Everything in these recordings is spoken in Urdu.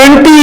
22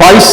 22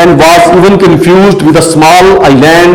and was even confused with a small island।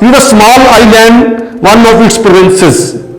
with a small island, one of its provinces।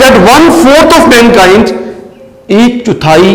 that 1/4 of mankind, 1/4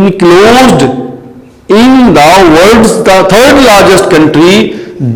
enclosed in the world's the third largest country,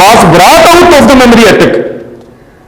was brought out of the memory attic।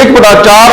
1/4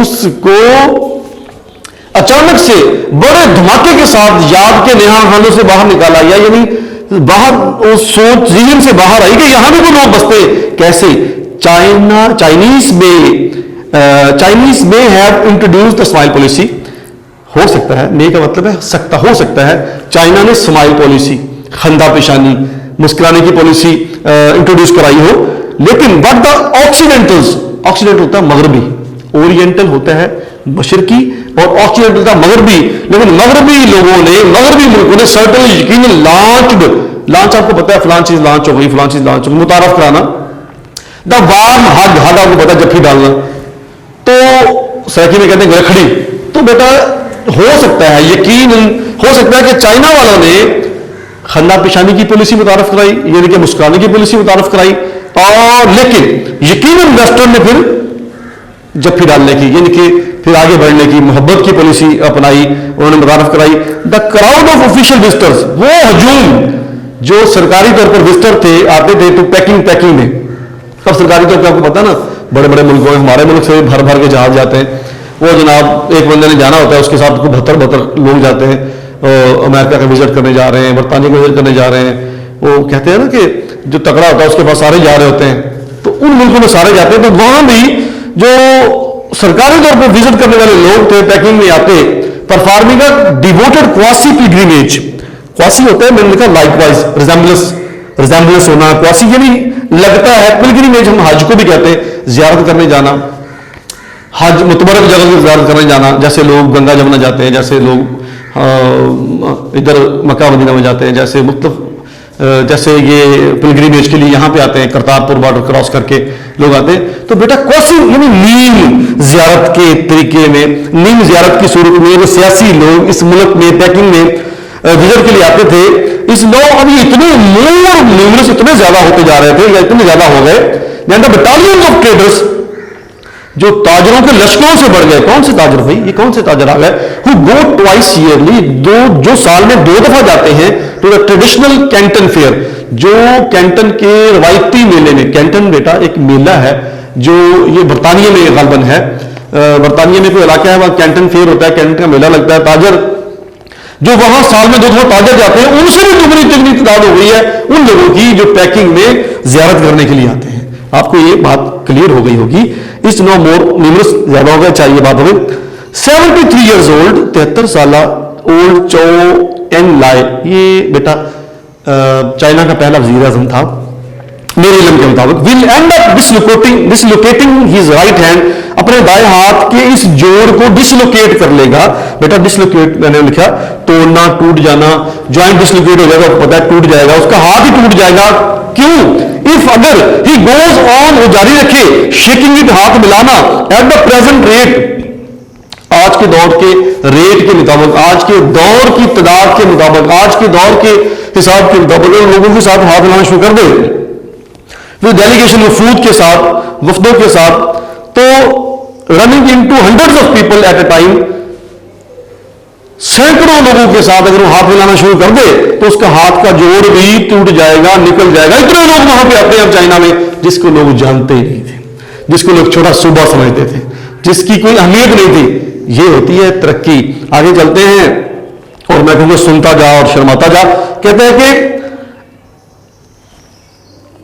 اس کو اچانک سے بڑے دھماکے کے ساتھ یاد کے نہا خانوں سے باہر نکالا گیا، یعنی باہر اس سوچ ذہن سے باہر آئی کہ یہاں بھی کوئی لوگ بستے کیسے. چائنیز میں have introduced the smile policy. ہو سکتا ہے، میں کا مطلب ہے سکتا، ہو سکتا ہے چائنا نے اسمائل پالیسی، خندہ پیشانی، مسکرانے کی پالیسی انٹروڈیوس کرائی ہو، لیکن بٹ دا آکسیڈینٹلز، آکسیڈینٹل ہوتا ہے مغربی، اورینٹل ہوتا ہے مشرقی، اور آکسیڈینٹل ہوتا ہے مغربی، لیکن مغربی لوگوں نے، مغربی ملکوں نے سرٹنلی یقیناً لانچ آپ کو پتا ہے فلاں چیز لانچ ہو گئی، فلاں چیز لانچ ہو گئی، متعارف کرانا. دا وارم ہگ آپ کو پتا ہے جفی ڈالنا، تو سیکی میں کہتے ہیں گرکھڑی. تو بیٹا ہو سکتا ہے، یقیناً ہو سکتا ہے کہ چائنا والوں نے خندہ پیشانی کی پالیسی متعارف کرائی، یعنی کہ مسکرانے کی پالیسی متعارف کرائی، اور لیکن یقیناً ویسٹرن نے پھر جفی ڈالنے کی، یعنی کہ پھر آگے بڑھنے کی، محبت کی پالیسی اپنائی، انہوں نے متعارف کرائی. The crowd of official visitors, وہ ہجوم جو سرکاری طور پر وزٹر تھے، آتے تھے تو پیکنگ میں. اب سرکاری طور پہ آپ کو پتا نا بڑے بڑے ملکوں میں، ہمارے ملک سے بھر بھر کے جہاز جاتے ہیں، وہ جناب ایک بندے نے جانا ہوتا ہے، اس کے ساتھ 72 لوگ جاتے ہیں، امریکہ کا وزٹ کرنے جا رہے ہیں، برطانیہ کا وزٹ کرنے جا رہے ہیں. وہ کہتے ہیں نا کہ جو تکڑا ہوتا ہے اس کے پاس سارے جا رہے ہوتے ہیں، تو ان ملکوں میں سارے جاتے ہیں. تو وہاں بھی جو سرکاری طور پر وزٹ کرنے والے لوگ تھے پیکنگ میں آتے، پرفارمنگ کا ڈیووٹڈ کوسی پیلگریمیج. کوسی ہوتا ہے، میں نے لکھا لائک وائز، ریزمبلنس ہونا. کوسی یعنی لگتا ہے، پلگریمیج ہم حج کو بھی کہتے ہیں، زیارت کرنے جانا، حج متبرک جگہ کی زیارت کرنے جانا، جیسے لوگ گنگا جمنا جاتے ہیں، جیسے لوگ ادھر مکہ مدینہ میں جاتے ہیں، جیسے مختلف جیسے یہ پلگریمیج کے لیے یہاں پہ آتے ہیں، کرتارپور بارڈر کراس کر کے لوگ آتے ہیں. تو بیٹا کوسی یعنی نیم زیارت کے طریقے میں، نیم زیارت کی صورت میں وہ سیاسی لوگ اس ملک میں پیکنگ میں وزٹ کے لیے آتے تھے. اس لوگ ابھی اتنے مور نیومرس اتنے زیادہ ہوتے جا رہے تھے، یا اتنے زیادہ ہو گئے، یعنی بٹالین آف ٹریڈرس، جو تاجروں کے لشکروں سے بڑھ گئے. کون سے تاجر بھائی؟ یہ کون سے تاجر آ گئے؟ who go twice yearly، جو سال میں 2 دفعہ جاتے ہیں to the traditional Canton fair, جو کینٹن کے روایتی میلے میں. کینٹن بیٹا ایک میلہ ہے جو یہ برطانیہ میں غالباً ہے، برطانیہ میں کوئی علاقہ ہے وہاں کینٹن فیئر ہوتا ہے، کینٹن کا میلہ لگتا ہے. تاجر جو وہاں سال میں 2 دفعہ تاجر جاتے ہیں، ان سے بھی دگنی تعداد ہو گئی ہے ان لوگوں کی جو پیکنگ میں زیارت کرنے کے لیے آتے ہیں. آپ کو یہ بات کلیئر ہو گئی ہوگی. اس نو مور نیومرس زیادہ ہو گیا، چاہیے بات ہوگی. 73 ایئرز اولڈ، 73 سالہ اولڈ چو این لائے، یہ بیٹا چائنا کا پہلا وزیر اعظم تھا میرے علم کے مطابق. Will end up dislocating his right hand, اپنے دائیں ہاتھ کے اس جوڑ کو ڈسلوکیٹ کر لے گا. بیٹا ڈسلوکیٹ میں نے لکھا توڑنا، ٹوٹ جانا، جوائنٹ ڈسلوکیٹ ہو جائے گا، پتا ہے ٹوٹ جائے گا، اس کا ہاتھ ہی ٹوٹ جائے گا. کیوں؟ اف اگر ہی گوز آن، وہ جاری رکھے، شیکنگ اٹ، ہاتھ ملانا، ایٹ دا پریزنٹ ریٹ، آج کے دور کے ریٹ کے مطابق، آج کے دور کی تعداد کے مطابق، آج کے دور کے حساب کے مطابق لوگوں کے ساتھ ہاتھ ملانا شروع کر دے، پھر ڈیلیگیشن وفود کے ساتھ، وفدوں کے ساتھ، تو running into hundreds of people at a time, سینکڑوں لوگوں کے ساتھ اگر وہ ہاتھ ملانا شروع کر دے تو اس کا ہاتھ کا جوڑ بھی ٹوٹ جائے گا، نکل جائے گا. اتنے لوگ وہاں پہ آتے ہیں اب چائنا میں جس کو لوگ جانتے ہی نہیں تھے، جس کو لوگ چھوٹا صوبہ سمجھتے تھے، جس کی کوئی اہمیت نہیں تھی. یہ ہوتی ہے ترقی. آگے چلتے ہیں اور میں کہوں گا سنتا جا اور شرماتا جا. کہتے ہیں کہ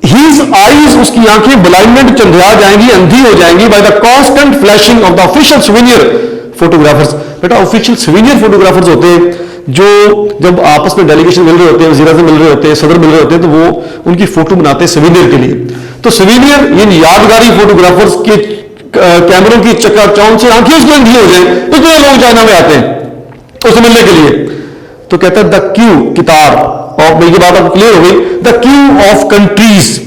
his eyes، اس کی آنکھیں بلائنڈمنٹ چندھیا جائیں گی، اندھی ہو جائیں گی، by the constant flashing of the official souvenir photographers. Beta official souvenir photographers ہوتے ہیں جو جب آپس میں ڈیلیگیشن مل رہے ہوتے ہیں، وزیر اعظم مل رہے ہوتے ہیں، صدر مل رہے ہوتے ہیں، تو وہ ان کی فوٹو بناتے ہیں سوینئر کے لیے. تو سوینئر یعنی یادگاری فوٹوگرافرز کے کیمروں کی چکا چون سے آنکھیں اس میں اندھی ہو جائیں، اتنے لوگ چائنا میں آتے ہیں اس سے ملنے کے لیے. تو کہتا ہے دا کیو کتار، اور یہ بات اب کلیئر ہو گئی، دا کیو آف کنٹریز،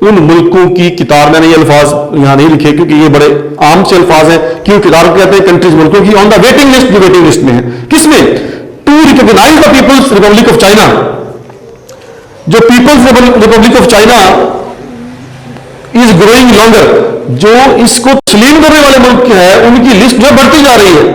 ان ملکوں کی کتار. میں نے یہ الفاظ یہاں نہیں لکھے کیونکہ یہ بڑے عام سے الفاظ ہیں. کیوں کتار کہتے ہیں؟ کنٹریز، ملکوں کی. آن دا ویٹنگ لسٹ، جو ویٹنگ لسٹ میں ہے. کس میں؟ To recognise the People's Republic of China. جو People's Republic of China is growing longer, جو اس کو تسلیم کرنے والے ملک ہے ان کی لسٹ جو بڑھتی جا رہی ہے.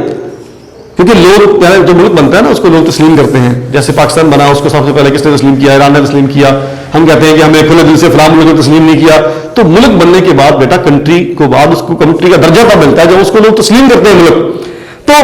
کیونکہ لوگ پہلے جو ملک بنتا ہے نا اس کو لوگ تسلیم کرتے ہیں. جیسے پاکستان بنا اس کو سب سے پہلے کس نے تسلیم کیا؟ ایران نے تسلیم کیا. ہم کہتے ہیں کہ ہمیں کھلے دل سے فلاں ملک نے تسلیم نہیں کیا. تو ملک بننے کے بعد بیٹا کنٹری کو بعد اس کو کنٹری کا درجہ تب ملتا ہے جب اس کو لوگ تسلیم کرتے ہیں ملک. تو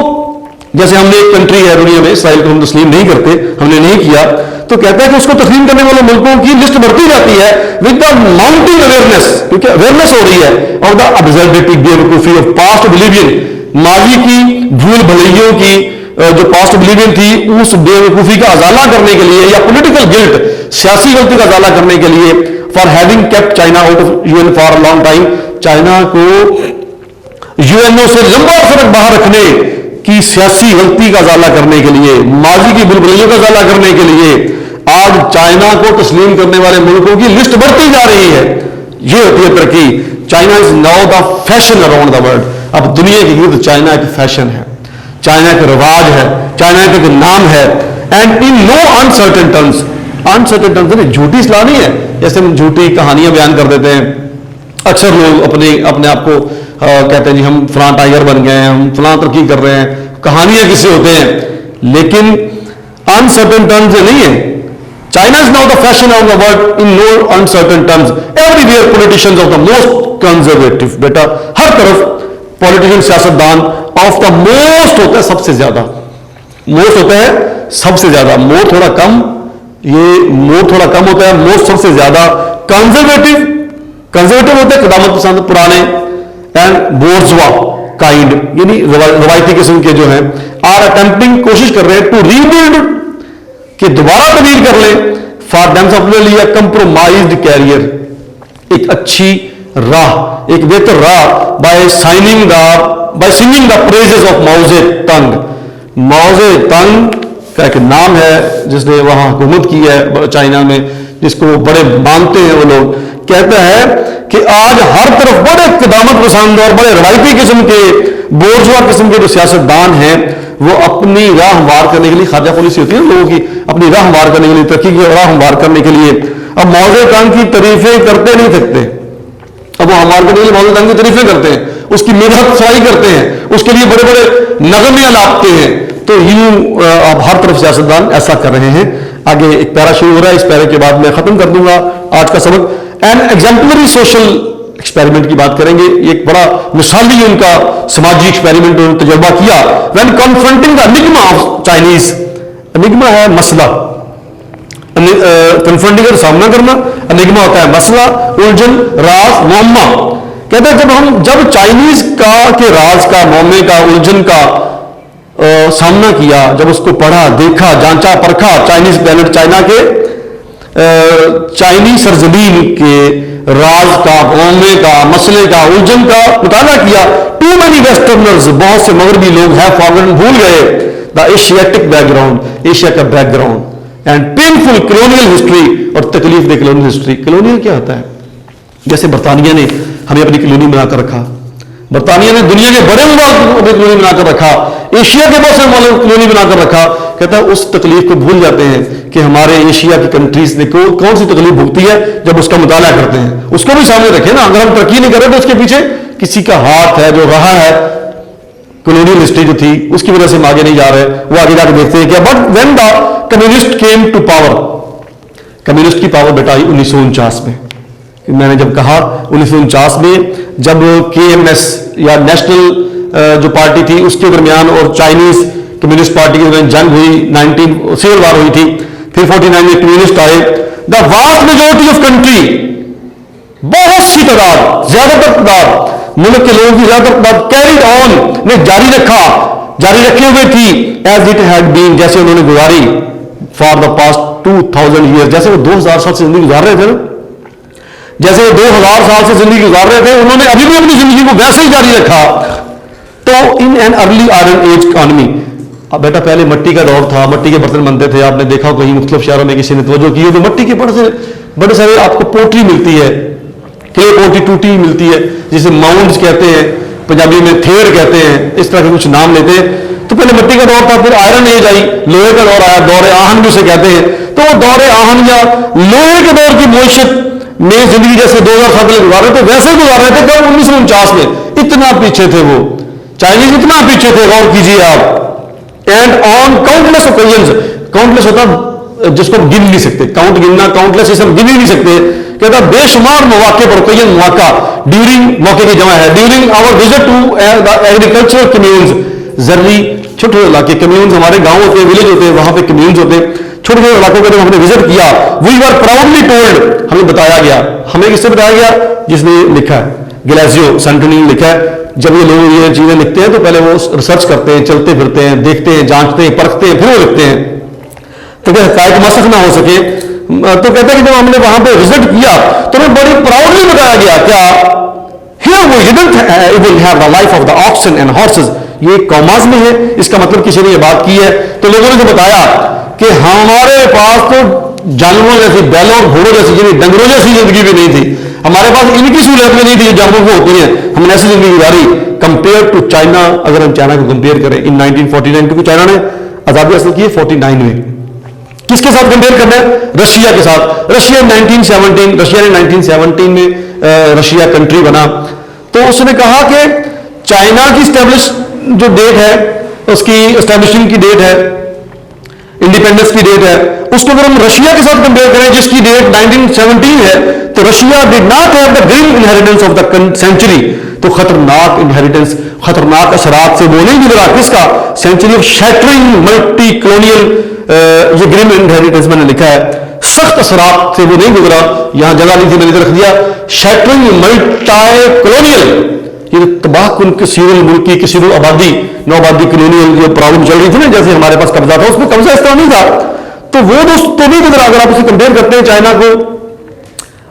جیسے ہم نے ایک کنٹری ہے دنیا میں اسرائیل کو ہم تسلیم نہیں کرتے, ہم نے نہیں کیا, تو کہتا ہے کہ اس کو تسلیم کرنے والے ملکوں کی لسٹ بڑھتی جاتی ہے ود دا ماؤنٹنگ اویئرنیس, کیونکہ اویئرنیس ہو رہی ہے اور دا ابزرویٹی بیوقوفی آف پاسٹ اوبلیوین, ماضی کی بھول بھلیوں کی جو پاسٹ اوبلیوین تھی اس بیوقوفی کا ازالہ کرنے کے لیے, یا پولیٹیکل گلٹ سیاسی غلطی کا ازالہ کرنے کے لیے, for having kept China out of U N for long time, China کو یو این او سے لمبا عرصہ تک باہر رکھنے کی سیاسی غلطی کا ازالہ کرنے کے لیے, ماضی کی بھول کا ازالہ کرنے کے لیے آج چائنا کو تسلیم کرنے والے ملکوں کی لسٹ بڑھتی جا رہی ہے. یہ ہوتی ہے ترقی. China is now the fashion around the world. اب دنیا کے گرد چائنا ایک فیشن ہے, چائنا ایک رواج ہے, چائنا ایک نام ہے. And in no uncertain terms, uncertain terms جھوٹی اصطلاح نہیں ہے جیسے ہم جھوٹی کہانیاں بیان کر دیتے ہیں. اکثر لوگ اپنے آپ کو کہتے ہیں جی ہم فلاں ٹائگر بن گئے ہیں, ہم فلاں ترقی کر رہے ہیں, کہانیاں کس سے ہوتے ہیں, لیکن انسرٹن ٹرمز نہیں ہے. China is now the fashion of the world in no uncertain terms. Everywhere politicians of the most conservative, بیٹا ہر طرف politician سیاستدان of the most ہوتا ہے سب سے زیادہ, most ہوتا ہے سب سے زیادہ, more تھوڑا کم, یہ more تھوڑا کم ہوتا ہے, most سب سے زیادہ, conservative ہوتے ہیں قدامت پسند پرانے, and bourgeois kind یعنی روایتی قسم کے جو ہیں, are attempting کوشش کر رہے ہیں to rebuild کہ دوبارہ تبدیل کر لیں فار دیم اپنے لیے کمپرومائزڈ کیریئر, ایک اچھی راہ, ایک بہتر راہ, by singing the praises of ماؤ زے تنگ. ماؤ زے تنگ کا ایک نام ہے جس نے وہاں حکومت کی ہے چائنا میں, جس کو بڑے مانتے ہیں وہ لوگ. کہتا ہے کہ آج ہر طرف بڑے قدامت پسند اور بڑے روایتی قسم کے بورژوا قسم کے جو سیاستدان ہیں وہ اپنی راہ ہموار کرنے کے لیے, خارجہ پالیسی ہوتی ہے لوگوں کی, اپنی راہ ہموار کرنے کے لیے, ترقی کی راہ ہموار کرنے کے لیے اب موضوع تنگ کی تعریفیں کرتے نہیں تھکتے. اب وہ ہموار کرنے کے لیے موضوع تنگ کی تعریفیں کرتے ہیں, اس کی مدحت فرائی کرتے ہیں, اس کے لیے بڑے بڑے نغمے لاپتے ہیں. تو یوں اب ہر طرف سیاستدان ایسا کر رہے ہیں. آگے ایک پیرا شروع ہو رہا ہے, اس پیرے کے بعد میں ختم کر دوں گا آج کا سبق. این ایگزامپلری سوشل ایکسپیریمنٹ کی بات کریں گے. یہ ایک بڑا مثالی ان کا سماجی ایکسپیریمنٹ انہوں نے تجربہ کیا. When confronting the enigma of Chinese, enigma ہے مسئلہ, کنفرنٹنگ کا سامنا کرنا, انگما ہوتا ہے مسئلہ, الجھن, راز, معمہ. کہتے ہیں جب چائنیز کا کے راز کا, معمے کا, الجھن کا سامنا کیا, جب اس کو پڑھا, دیکھا, جانچا, پرکھا, چائنیز پلانٹ چائنا کے, چائنی سرزمین کے راز کا, معاملے کا, مسئلے کا, الجھن کا مطالعہ کیا. ٹو مینی ویسٹرنرز, بہت سے مغربی لوگ ہیں فارگن, بھول گئے دا ایشیاٹک بیک گراؤنڈ, ایشیا کا back ground, and painful colonial history, اور تکلیف دہ کلونیل ہسٹری. کلونیل کیا ہوتا ہے؟ جیسے برطانیہ نے ہمیں اپنی کلونی بنا کر رکھا, برطانیہ نے دنیا کے بڑے ممالک کو اپنی کلونی بنا کر رکھا, ایشیا کے بہت سے ممالک کلونی بنا کر رکھا. کہتا ہے اس تکلیف کو بھول جاتے ہیں کہ ہمارے ایشیا کی کنٹریز نے کون سی تکلیف بھگتی ہے جب اس کا مطالعہ کرتے ہیں. اس کو بھی سامنے رکھیں نا, اگر ہم ترقی نہیں کر رہے تو اس کے پیچھے کسی کا ہاتھ ہے جو رہا ہے, کلونیل ہسٹری جو تھی اس کی وجہ سے ہم آگے نہیں جا رہے. وہ آگے جا کے دیکھتے ہیں کہ but when the communist came to power, communist کی پاور بیٹا آئی 1949 میں. میں نے جب کہا 1949 میں جب کے ایم ایس یا نیشنل جو پارٹی تھی اس کے درمیان اور چائنیز کمیونسٹ پارٹی کے درمیان جنگ ہوئی, سیول وار ہوئی تھی, پھر 49 میں کمیونسٹ آئے. The vast majority of country, بہت سی تعداد, زیادہ تر تعداد ملک کے لوگوں کی زیادہ تر تعداد کیریڈ آن نے جاری رکھے ہوئے تھی ایز اٹ ہیڈ بین, جیسے انہوں نے گزاری فار دا پاسٹ 2000 ایئر, جیسے وہ 2000 سال سے زندگی گزار رہے تھے نا, جیسے وہ 2000 سال سے زندگی گزار رہے تھے, انہوں نے ابھی بھی اپنی زندگی کو ویسے ہی جاری رکھا. تو in an early iron age economy, اب بیٹا پہلے مٹی کا دور تھا, مٹی کے برتن بنتے تھے. آپ نے دیکھا کہیں مختلف شہروں میں کسی نے توجہ کی ہے تو مٹی کے بڑے سارے آپ کو پوٹری ملتی ہے, کلے پوٹری ٹوٹی ملتی ہے, جسے ماؤنڈز کہتے ہیں, پنجابی میں تھیر کہتے ہیں, اس طرح کے کچھ نام لیتے ہیں. تو پہلے مٹی کا دور تھا, پھر آئرن ایج آئی, لوہے کا دور آیا, دور آہن بھی اسے کہتے ہیں. تو دور آہن یا لوہے کے دور کی معیشت میں زندگی جیسے 2000 سال پہلے گزار رہے تھے ویسے ہی گزار رہے تھے. کب 1949 میں, اتنا پیچھے تھے وہ چائنیز, اتنا پیچھے تھے. غور کیجیے آپ, and on countless occasions, countless ہوتا جس کو ہم گن نہیں سکتے, کاؤنٹ گننا, کاؤنٹلیس اسے ہم گن ہی نہیں سکتے, کہتا بے شمار مواقع پر, کئی مواقع, ڈیورنگ موقع کی جمع ہے, during our visit to agricultural communes, زرعی چھوٹے چھوٹے علاقے کمیونز, ہمارے گاؤں ہوتے ہیں, ولیج ہوتے ہیں, وہاں پہ کمیونز ہوتے ہیں, چھوٹے چھوٹے علاقوں کو جب ہم نے وزٹ کیا, وی آر پراؤڈلی ٹولڈ, ہمیں بتایا گیا, ہمیں کس سے بتایا گیا, جس نے لکھا ہے, گلیزیو سینٹونی نے لکھا ہے, جب یہ لوگ یہ چیزیں لکھتے ہیں تو پہلے وہ ریسرچ کرتے ہیں, چلتے پھرتے ہیں, دیکھتے ہیں, جانچتے ہیں, پرکھتے ہیں, پھر وہ لکھتے ہیں تاکہ حقائق مسخ نہ ہو سکے. تو کہتے ہیں کہ جب ہم نے وہاں پہ وزٹ کیا تو ہمیں بڑی پراؤڈلی بتایا گیا, کیا here we didn't even have the life of the oxen and horses, یہ کاماز میں ہے, اس کا مطلب کسی نے یہ بات کی ہے. تو لوگوں نے بتایا کہ ہمارے پاس تو جانوروں جیسی, بیلوں اور گھوڑوں جیسی, یعنی ڈنگروں جیسی زندگی بھی نہیں تھی, ہمارے پاس ان کی سہولت بھی نہیں تھی جو جانوروں کو ہوتی ہیں, ہم نے ایسی زندگی گزاری. کمپیئر ٹو چائنا, اگر ہم چائنا کو کمپیئر کریں ان 1949, کیونکہ چائنا نے آزادی حاصل کی ہے 49 میں, کس کے ساتھ کمپیئر کرنا ہے, رشیا کے ساتھ. رشیا 1917, رشیا نے 1917 میں رشیا کنٹری بنا, تو اس نے کہا کہ چائنا کی اسٹیبلش جو ڈیٹ ہے, اس کی اسٹیبلشنگ کی ڈیٹ ہے, انڈیپینڈنس کی ڈیٹ ہے, اس کو اگر ہم رشیا کے ساتھ کمپیئر کریں جس کی ڈیٹ 1917 ہے, تو Russia did not have the green inheritance of the century, تو خطرناک انہیریٹنس, خطرناک اثرات سے وہ نہیں گزرا, کس کا, century of shattering multi colonial, یہ گرین انہیریٹنس میں نے لکھا ہے, سخت اثرات سے وہ نہیں گزرا, یہاں جگہ نہیں تھی میں نے رکھ دیا, شیٹرنگ ملٹی کلونیل, یہ تباہ کن کثیر الملکی, کثیر الآبادی, نو آبادی کلونیل جو پرابلم چل رہی تھی نا, جیسے ہمارے پاس قبضہ تھا, اس میں قبضہ اس طرح نہیں تھا, تو وہ تو نہیں گزرا. اگر آپ اسے کمپیئر کرتے ہیں چائنا کو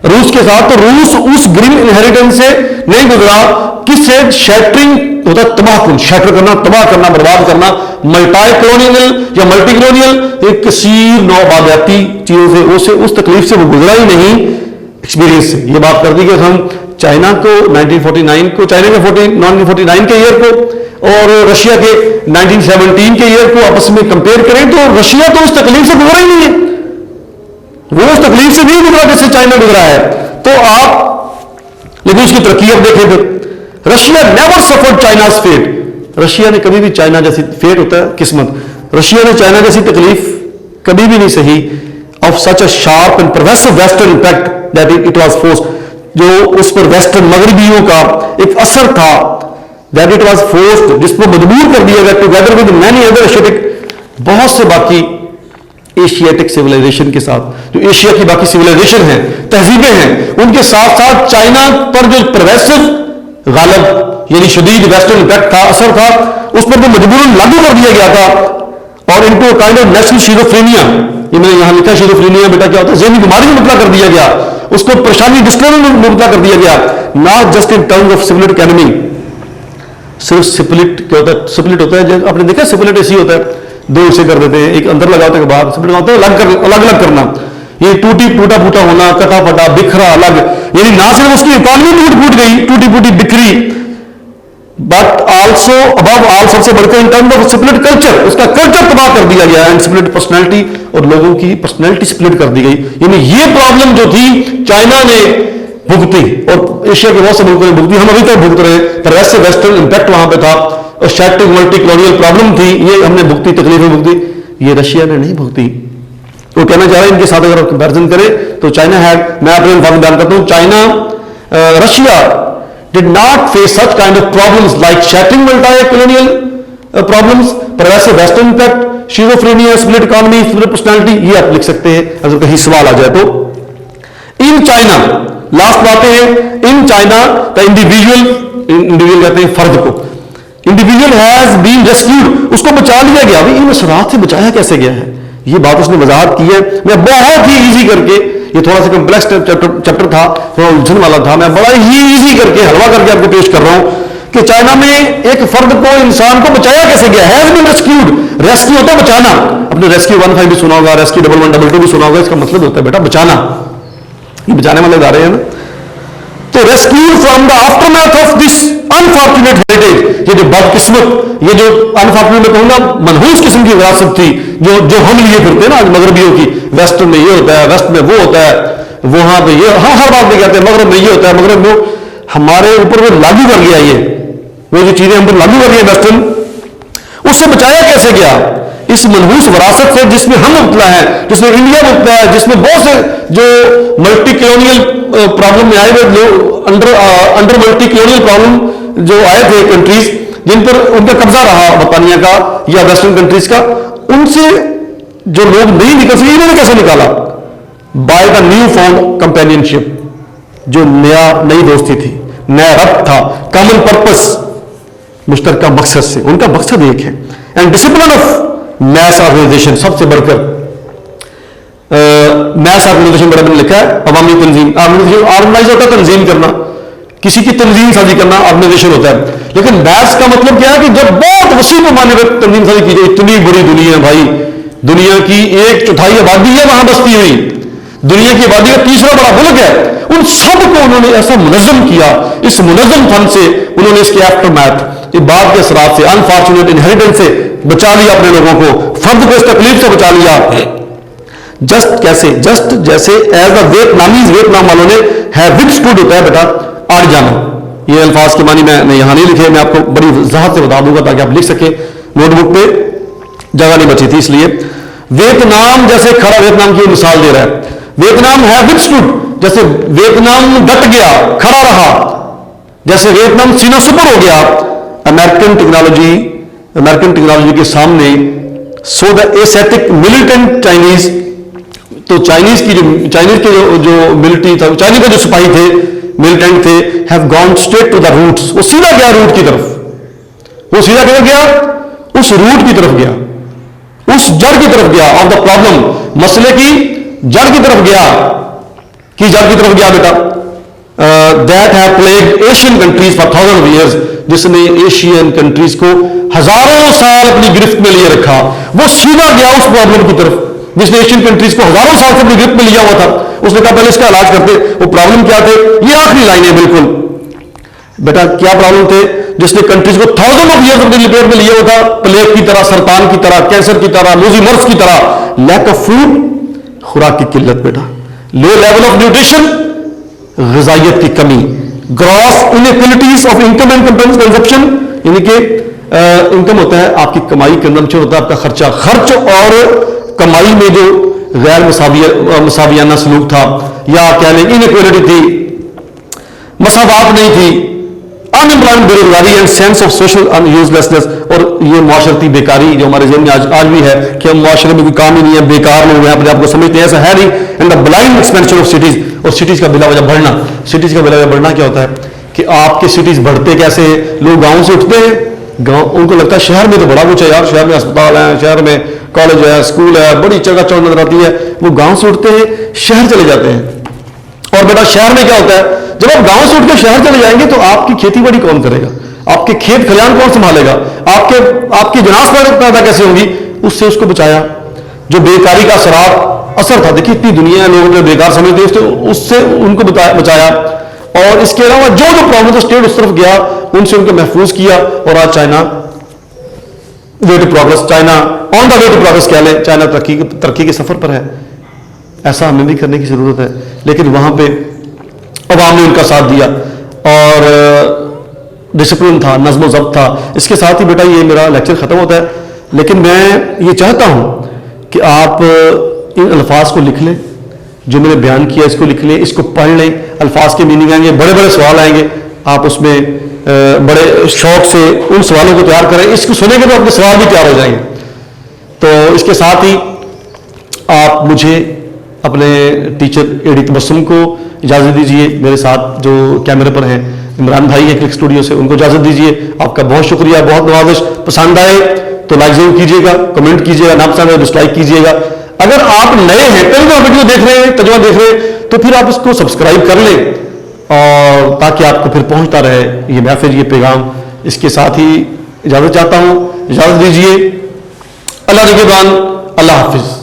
روس کے ساتھ, تو روس اس گرین انہیریٹنس سے نہیں گزرا, کس سے, شیٹرنگ ہوتا ہے تباہ کن, شیٹر کرنا, تباہ کرنا, برباد کرنا, ملٹی کلونیل یا ملٹی کلونیل, ایک کثیر نو آبادیاتی چیزوں سے, اس تکلیف سے وہ گزرا ہی نہیں, ایکسپیرینس سے. یہ بات کر دی کہ ہم چائنا کو 1949 کو, چائنا کے 1949 کے ایئر کو اور رشیا کے 1917 کے ایئر کو آپس میں کمپیئر کریں, تو رشیا تو اس تکلیف سے گزرا ہی نہیں ہے, وہ اس تکلیف سے نہیں گزرا جس سے چائنا گزرا ہے. تو آپ لیکن اس کی ترقی اب دیکھیں پھر, Russia never suffered China's fate, Russia نے کبھی بھی چائنا جیسی, فیٹ ہوتا ہے قسمت, رشیا نے چائنا جیسی تکلیف کبھی بھی نہیں سہی, of such a sharp and progressive western impact that it was forced, جو اس پر ویسٹرن مغربیوں کا ایک اثر تھا, دیٹ اٹ واز فورسڈ, جس کو مجبور کر دیا گیا, together with many other Asiatic, بہت سے باقی ایشیاٹک سویلائزیشن کے ساتھ, جو ایشیا کی باقی سویلائزیشن ہیں, تہذیبیں ہیں, ان کے ساتھ ساتھ چائنا پر جو پروگریسو غالب یعنی شدید ویسٹرن امپیکٹ تھا, اثر تھا, اس پر وہ مجبوراً لاگو کر دیا گیا تھا, اور ان کو کائنڈ آف نیشنل شیزوفرینیا, یہ میں نے یہاں لکھا شیزوفرینیا بیٹا کیا ہوتا ہے, ذہنی بیماری میں مبتلا کر دیا گیا, اس کو پریشانی ڈسٹرب میں مبتلا کر دیا گیا, not just in terms of split economy. صرف سپلٹ کیا ہوتا ہے, سپلٹ ہوتا ہے, آپ نے دیکھا سپلٹ ایسی ہوتا ہے, دو حصے کر دیتے ہیں, ایک اندر لگا ہوتا ہے, باہر سپلٹ ہوتا ہے, الگ الگ کرنا, یہ ٹوٹا پھوٹا ہونا, کٹا پھٹا, بکھرا, الگ, یعنی نہ صرف اس کی اکانومی ٹوٹ پھوٹ گئی, ٹوٹی پھوٹی بکھری, بٹ آلسو ابو آل, سب سے بڑھ کر in terms of split culture, اس کا کلچر تباہ کر دیا گیا, اینڈ سپلٹ پرسنالٹی, اور لوگوں کی پرسنالٹی سپلٹ کر دی گئی. یعنی یہ پرابلم جو تھی چائنا نے بھگتی, اور ایشیا کے بہت سے ملکوں نے بھگتی, ہم ابھی تک بھگت رہے, پر ویسے ویسٹرن امپیکٹ وہاں پہ تھا, اور شیٹرنگ ملٹی کلونیل پرابلم تھی, یہ ہم نے بھگتی, تکلیفیں بھگتی, یہ رشیا نے نہیں بھگتی. وہ کہنا چاہ رہے ہیں ان کے ساتھ اگر کمپیریزن کریں تو چائنا ہے, میں اپنے انفارم بیان کرتا ہوں, China, Russia did not face such kind of problems like shattering multi-colonial problems, pervasive western impact, schizophrenia, split economy, split personality, یہ آپ لکھ سکتے ہیں اگر کہیں سوال آ جائے تو. in China, لاسٹ باتیں ہیں, in China the individual کہتے ہیں فرد کو, individual has been rescued, اس کو بچا لیا گیا. ان اثرات سے بچایا کیسے گیا ہے, یہ بات اس نے وضاحت کی ہے. میں بہت ہی ایزی کر کے, یہ تھوڑا سا کمپلیکس چیپٹر تھا, تھوڑا الجھن والا تھا, میں بڑا ہی ایزی کر کے, ہلوا کر کے آپ کو پیش کر رہا ہوں کہ چائنا میں ایک فرد کو, انسان کو بچایا کیسے گیا. ہیز بین ریسکیوڈ, ریسکیو ہوتا ہے بچانا, آپ نے ریسکیو 15 بھی سنا ہوگا, ریسکیو 1112 بھی سنا ہوگا, اس کا مطلب ہوتا ہے بیٹا بچانا, یہ بچانے والے ادارے ہیں نا. تو rescue from the after math of this unfortunate heritage, یہ جو بدقسمت, یہ جو انفارچونیٹ میں کہوں گا منحوس قسم کی وراثت تھی جو ہم لیے پھرتے ہیں نا مغربیوں کی, ویسٹ میں یہ ہوتا ہے, ویسٹ میں وہ ہوتا ہے, وہاں پہ یہ, ہاں ہر بات میں کہتے ہیں مغرب میں یہ ہوتا ہے, مغرب میں ہمارے اوپر وہ لاگو کر گیا, یہ وہ جو چیزیں ہم پر لاگو کر رہی ہیں ویسٹرن, اسے بچایا کیسے گیا؟ اس منحوس وراثت سے جس میں ہم مبتلا ہیں، جس میں انڈیا مبتلا ہے، جس میں بہت سے جو ملٹی کلونیل پرابلم میں آئے ہوئے لوگ انڈر ملٹی کلونیل پرابلم جو آئے تھے کنٹریز جن پر ان کا قبضہ رہا برطانیہ کا یا ویسٹرن کنٹریز کا، ان سے جو لوگ نہیں نکل سکے، انہوں نے کیسے نکالا؟ بائی دا نیو فاؤنڈ کمپینینشپ، جو نئی دوستی تھی، نیا ربط تھا، کامن پرپس، مشترکہ مقصد سے. ان کا مقصد ایک ہے. And discipline of mass organisation, سب سے بڑھ کر میس آرگنائزیشن بڑا میں نے لکھا ہے عوامی تنظیم. آرگنائز ہوتا ہے تنظیم کرنا، کسی کی تنظیم سازی کرنا آرگنائزیشن ہوتا ہے. لیکن میس کا مطلب کیا ہے کہ جب بہت وسیع پیمانے پر تنظیم سازی کی جائے. اتنی بڑی دنیا ہے بھائی، دنیا کی 1/4 آبادی ہے وہاں بستی ہوئی، دنیا کی آبادی کا تیسرا بڑا ملک ہے. ان سب کو انہوں نے ایسا منظم کیا، اس منظم فن سے انہوں نے اس کے آفٹر میتھ، بعد کے اثرات سے، انفارچونیٹ انہیریٹنس سے بچا لیا اپنے لوگوں کو، فرد کو اس تکلیف سے بچا لیا. جسٹ کیسے؟ جسٹ جیسے ایز اے ویتنامیز، ویتنام والوں نے ہے وتھسٹوڈ ہوتا ہے بیٹا اڑ جانا. یہ الفاظ کے معنی میں نے یہاں نہیں لکھے، میں آپ کو بڑی وضاحت سے بتا دوں گا تاکہ آپ لکھ سکیں. نوٹ بک پہ جگہ نہیں بچی تھی اس لیے. ویتنام جیسے کھڑا، ویتنام کی مثال دے رہا ہے. ویتنام ہے وتھسٹوڈ، جیسے ویتنام ڈٹ گیا، کھڑا رہا، جیسے ویتنام سینہ سپر ہو گیا امریکن ٹیکنالوجی کے سامنے. سو دا ایسیٹک ملیٹنٹ چائنیز، تو چائنیز کے جو ملٹری تھا، چائنیز کے جو سپاہی تھے، ملیٹنٹ تھے، have gone straight to the roots. وہ سیدھا گیا روٹ کی طرف. وہ سیدھا کدھر گیا؟ اس روٹ کی طرف گیا، اس جڑ کی طرف گیا آف دا پرابلم، مسئلے کی جڑ کی طرف گیا. جڑ کی طرف گیا بیٹا. That have plagued Asian countries for thousand of years, جس نے ایشین کنٹریز کو ہزاروں سال اپنی گرفت میں لیے رکھا. وہ سیدھا گیا اس پرابلم کی طرف جس نے ایشین کنٹریز کو ہزاروں سال سے اپنی گرفت میں لیا ہوا تھا. اس نے کہا پہلے اس کا علاج کرتے. وہ پرابلم کیا تھے؟ یہ آخری لائن ہے بالکل بیٹا. کیا پرابلم تھے جس نے کنٹریز کو تھاؤزنڈ آف ایئرز اپنی لپیٹ میں لیا ہوا تھا؟ پلیگ کی طرح، سرطان کی طرح، کینسر کی طرح، لوزی مرض کی طرح. لیک آف فوڈ، خوراک کی قلت بیٹا. لو لیول آف نیوٹریشن، غذائیت کی کمی. Gross inequalities of income and consumption, یعنی کہ انکم ہوتا ہے آپ کی کمائی، کنزمپشن ہوتا ہے آپ کا خرچہ. خرچ اور کمائی میں جو غیر مساویانہ سلوک تھا، یا کہہ لیں انیکوالٹی تھی، مساوات نہیں تھی. ان امپلائمنٹ، بے روزگاری، اینڈ سینس آف سوشل ان یوزلیسنس. اور یہ معاشرتی بیکاری جو ہمارے ذہن میں آج بھی ہے کہ ہم معاشرے میں کوئی کام ہی نہیں ہے، بیکار لوگ ہیں، اپنے آپ کو سمجھتے ہیں، ایسا ہے نہیں. And the blind expansion of cities, اور سٹیز کا بلا وجہ بڑھنا. سٹیز کا بلا وجہ بڑھنا کیا ہوتا ہے کہ آپ کے سٹیز بڑھتے کیسے ہیں؟ لوگ گاؤں سے اٹھتے ہیں، گاؤں ان کو لگتا ہے شہر میں تو بڑا کچھ ہے یار، شہر میں اسپتال ہیں، شہر میں کالج ہے، اسکول ہے، بڑی چگہ چوڑ نظر آتی ہے. وہ گاؤں سے اٹھتے ہیں، شہر چلے جاتے ہیں. اور بیٹا شہر میں کیا ہوتا ہے؟ جب آپ گاؤں سے اٹھ کے شہر چلے جائیں گے تو آپ کی کھیتی باڑی کون کرے گا؟ آپ کے کھیت کھلیان کون سنبھالے گا؟ آپ کی جناس پیدا کیسے ہوگی؟ اس سے اس کو بچایا. جو بیکاری کا اثر تھا، دیکھیے اتنی دنیا ہے، لوگ بیکار سمجھتے، اس سے ان کو بچایا. اور اس کے علاوہ جو پرابلم تھا اسٹیٹ اس طرف گیا، ان سے ان کو محفوظ کیا. اور آج China way to progress, China on the way to progress کہہ لیں، چائنا ترقی کے سفر پر ہے. ایسا ہمیں بھی کرنے کی ضرورت ہے. لیکن وہاں پہ عوام نے ان کا ساتھ دیا اور ڈسپلن تھا، نظم و ضبط تھا. اس کے ساتھ ہی بیٹا یہ میرا لیکچر ختم ہوتا ہے. لیکن میں یہ چاہتا ہوں کہ آپ ان الفاظ کو لکھ لیں جو میں نے بیان کیا، اس کو لکھ لیں، اس کو پڑھ لیں. الفاظ کے میننگ آئیں گے، بڑے بڑے سوال آئیں گے، آپ اس میں بڑے شوق سے ان سوالوں کو تیار کریں. اس کو سنیں گے تو اپنے سوال بھی تیار ہو جائیں گے. تو اس کے ساتھ ہی آپ مجھے اپنے ٹیچر اے ڈی تبسم کو اجازت دیجیے. میرے ساتھ جو کیمرے پر ہیں عمران بھائی ہیں کلک اسٹوڈیو سے، ان کو اجازت دیجیے. آپ کا بہت شکریہ، بہت نوازش. پسند آئے تو لائک ضرور کیجیے گا، کمنٹ کیجیے گا، نہ پسند آئے ڈس لائک کیجیے گا. اگر آپ نئے ہیں، پہلی بار ویڈیو دیکھ رہے ہیں، ترجمہ دیکھ رہے ہیں، تو پھر آپ اس کو سبسکرائب کر لیں، اور تاکہ آپ کو پھر پہنچتا رہے یہ محفل، یہ پیغام. اس کے ساتھ ہی اجازت چاہتا ہوں، اجازت دیجیے. اللہ نگہبان، اللہ حافظ.